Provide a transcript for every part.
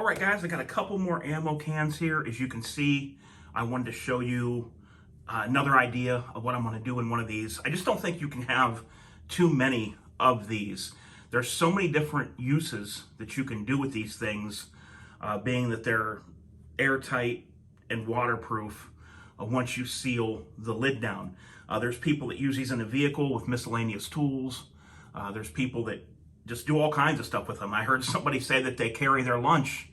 All right, guys, I got a couple more ammo cans here. As you can see, I wanted to show you another idea of what I'm going to do in one of these. I just don't think you can have too many of these. There's so many different uses that you can do with these things, being that they're airtight and waterproof once you seal the lid down. There's people that use these in a vehicle with miscellaneous tools. There's people that just do all kinds of stuff with them. I heard somebody say that they carry their lunch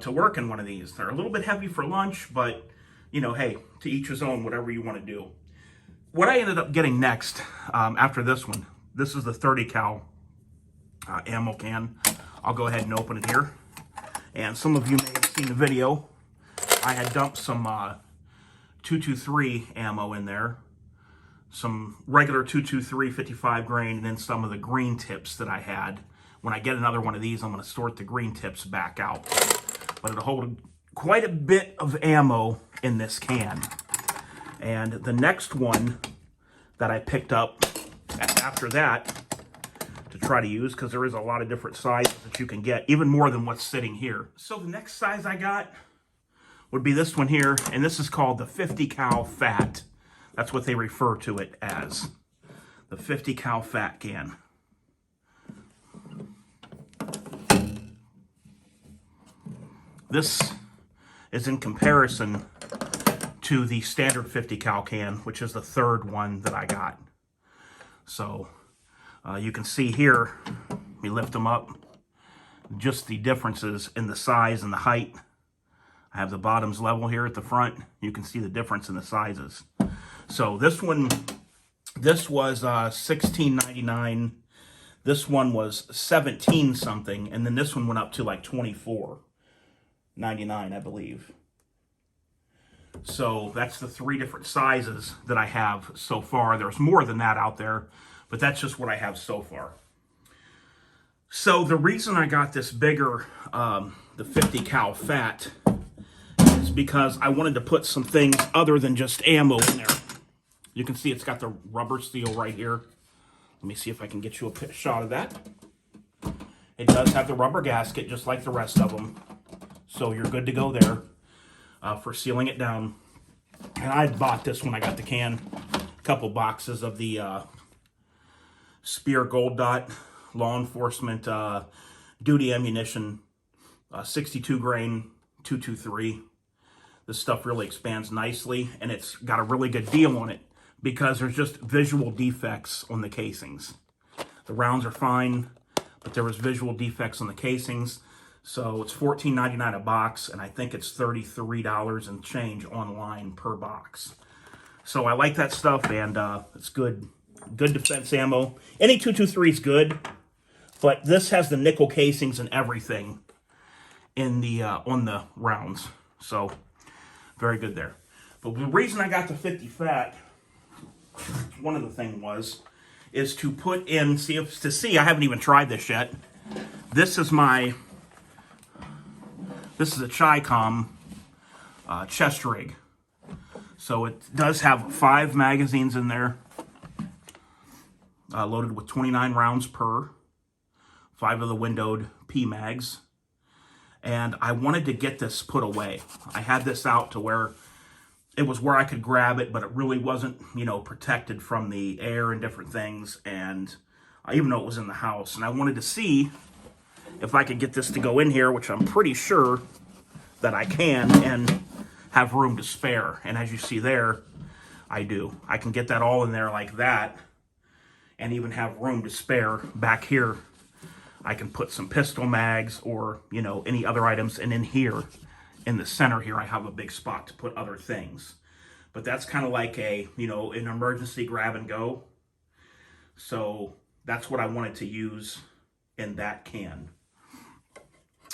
to work in one of these. They're a little bit heavy for lunch, but you know, hey, to each his own, whatever you want to do. What I ended up getting next after this one, this is the 30 cal ammo can. I'll go ahead and open it here. And some of you may have seen the video. I had dumped some 223 ammo in there, some regular 223 55 grain, and then some of the green tips that I had. When I get another one of these, I'm going to sort the green tips back out. But it'll hold quite a bit of ammo in this can. And the next one that I picked up after that to try to use, because there is a lot of different sizes that you can get, even more than what's sitting here. So the next size I got would be this one here, and this is called the 50 cal fat. That's what they refer to it as, the 50 cal fat can. This is in comparison to the standard 50 cal can, which is the third one that I got. So you can see here, we lift them up, just the differences in the size and the height. I have the bottoms level here at the front. You can see the difference in the sizes. So this one, this was $16.99. This one was 17 something, and then this one went up to like $24.99, I believe. So that's the three different sizes that I have so far. There's more than that out there, but that's just what I have so far. So the reason I got this bigger, the 50 cal fat, is because I wanted to put some things other than just ammo in there. You can see it's got the rubber seal right here. Let me see if I can get you a shot of that. It does have the rubber gasket just like the rest of them. So you're good to go there for sealing it down. And I bought this when I got the can. A couple boxes of the Spear Gold Dot Law Enforcement Duty Ammunition 62 grain 223. This stuff really expands nicely, and it's got a really good deal on it because there's just visual defects on the casings. The rounds are fine, but there was visual defects on the casings. So it's $14.99 a box, and I think it's $33 and change online per box. So I like that stuff, and it's good defense ammo. Any 223 is good, but this has the nickel casings and everything in the on the rounds. So very good there. But the reason I got the 50 fat, one of the things is to put in, I haven't even tried this yet. This is a Chi-Com chest rig. So it does have 5 magazines in there, loaded with 29 rounds per, 5 of the windowed P-mags. And I wanted to get this put away. I had this out to where it was where I could grab it, but it really wasn't, you know, protected from the air and different things. And even though it was in the house, and I wanted to see if I could get this to go in here, which I'm pretty sure that I can, and have room to spare. And as you see there, I do. I can get that all in there like that, and even have room to spare back here. I can put some pistol mags or, you know, any other items. And in here, in the center here, I have a big spot to put other things. But that's kind of like a, you know, an emergency grab and go. So that's what I wanted to use in that can.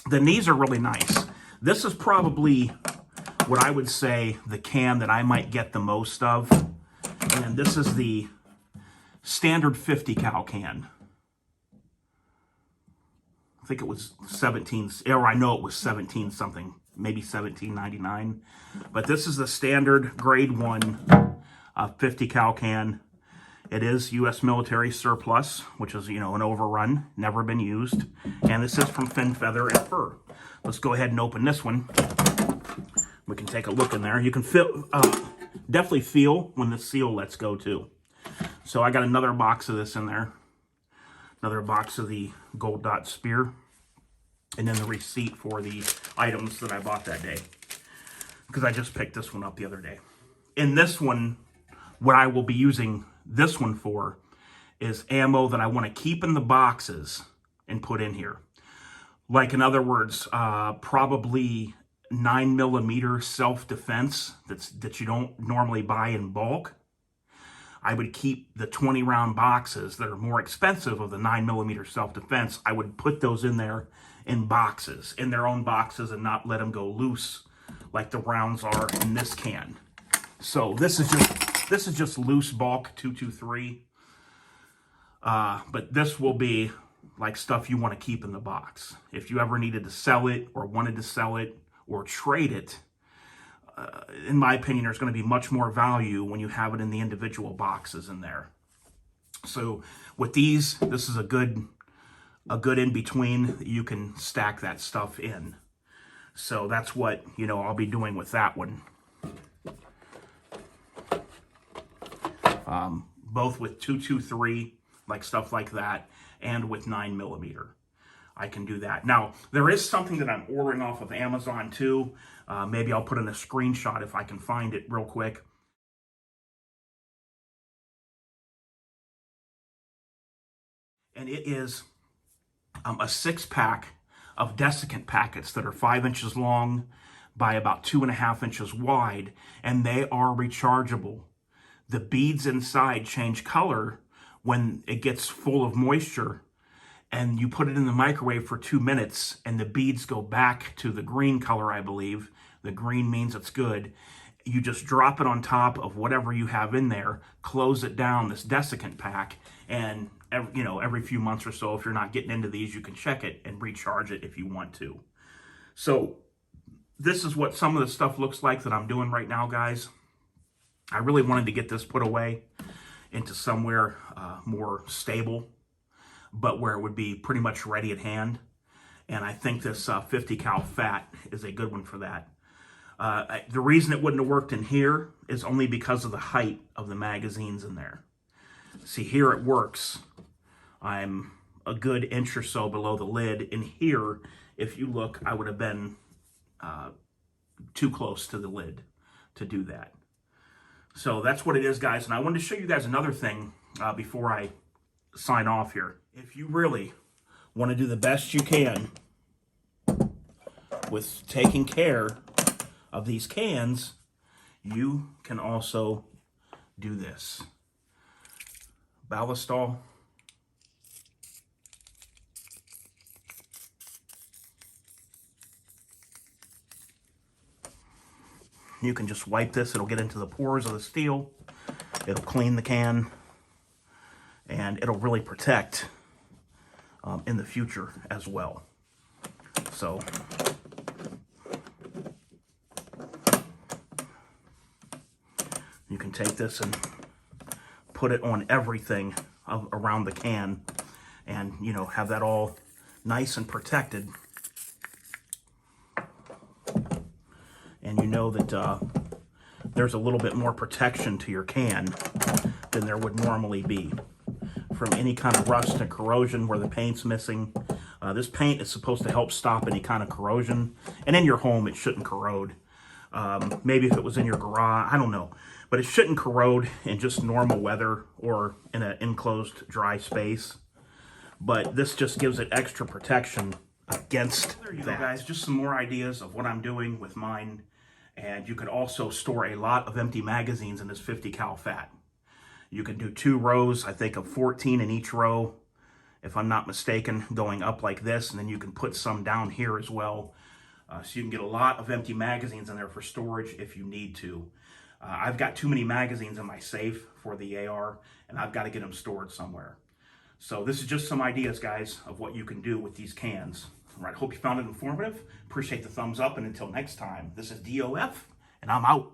Then these are really nice. This is probably what I would say the can that I might get the most of. And this is the standard 50 cal can. I think it was 17, or I know it was 17 something, maybe $17.99. But this is the standard grade 1 50 cal can. It is U.S. military surplus, which is, you know, an overrun, never been used. And this is from Fin, Feather, and Fur. let's go ahead and open this one. We can take a look in there. You can feel, definitely feel when the seal lets go too. So I got another box of this in there. Another box of the gold dot spear. And then the receipt for the items that I bought that day. Because I just picked this one up the other day. In this one, what I will be using this one for is ammo that I want to keep in the boxes and put in here. Like, in other words, probably 9mm self-defense that you don't normally buy in bulk. I would keep the 20-round boxes that are more expensive of the 9mm self-defense. I would put those in there in boxes, in their own boxes, and not let them go loose like the rounds are in this can. So this is just loose bulk 223. But this will be like stuff you want to keep in the box. If you ever needed to sell it or wanted to sell it or trade it, in my opinion, there's going to be much more value when you have it in the individual boxes in there. So with these, this is a good in-between. You can stack that stuff in. So that's what, I'll be doing with that one. Both with 223, like stuff like that, and with 9mm. I can do that. Now, there is something that I'm ordering off of Amazon too. Maybe I'll put in a screenshot if I can find it real quick. And it is a 6-pack of desiccant packets that are 5 inches long by about 2.5 inches wide, and they are rechargeable. The beads inside change color when it gets full of moisture, and you put it in the microwave for 2 minutes, and the beads go back to the green color, I believe. The green means it's good. You just drop it on top of whatever you have in there, close it down, this desiccant pack, and every few months or so, if you're not getting into these, you can check it and recharge it if you want to. So this is what some of the stuff looks like that I'm doing right now, guys. I really wanted to get this put away into somewhere more stable, but where it would be pretty much ready at hand. And I think this 50 cal fat is a good one for that. The reason it wouldn't have worked in here is only because of the height of the magazines in there. See, here it works. I'm a good inch or so below the lid. In here, if you look, I would have been too close to the lid to do that. So that's what it is, guys. And I wanted to show you guys another thing before I sign off here. If you really want to do the best you can with taking care of these cans, you can also do this. Ballast. You can just wipe this. It'll get into the pores of the steel. It'll clean the can. And it'll really protect in the future as well. So you can take this and put it on everything around the can, and have that all nice and protected. And you know that there's a little bit more protection to your can than there would normally be from any kind of rust and corrosion where the paint's missing. This paint is supposed to help stop any kind of corrosion, and in your home it shouldn't corrode. Maybe if it was in your garage, I don't know. But it shouldn't corrode in just normal weather or in an enclosed dry space. But this just gives it extra protection against that. There you go, guys. Just some more ideas of what I'm doing with mine. And you could also store a lot of empty magazines in this 50 cal fat. You can do 2 rows, I think, of 14 in each row, if I'm not mistaken, going up like this. And then you can put some down here as well. So you can get a lot of empty magazines in there for storage if you need to. I've got too many magazines in my safe for the AR, and I've got to get them stored somewhere. So this is just some ideas, guys, of what you can do with these cans. All right, hope you found it informative. Appreciate the thumbs up, and until next time, this is DOF, and I'm out.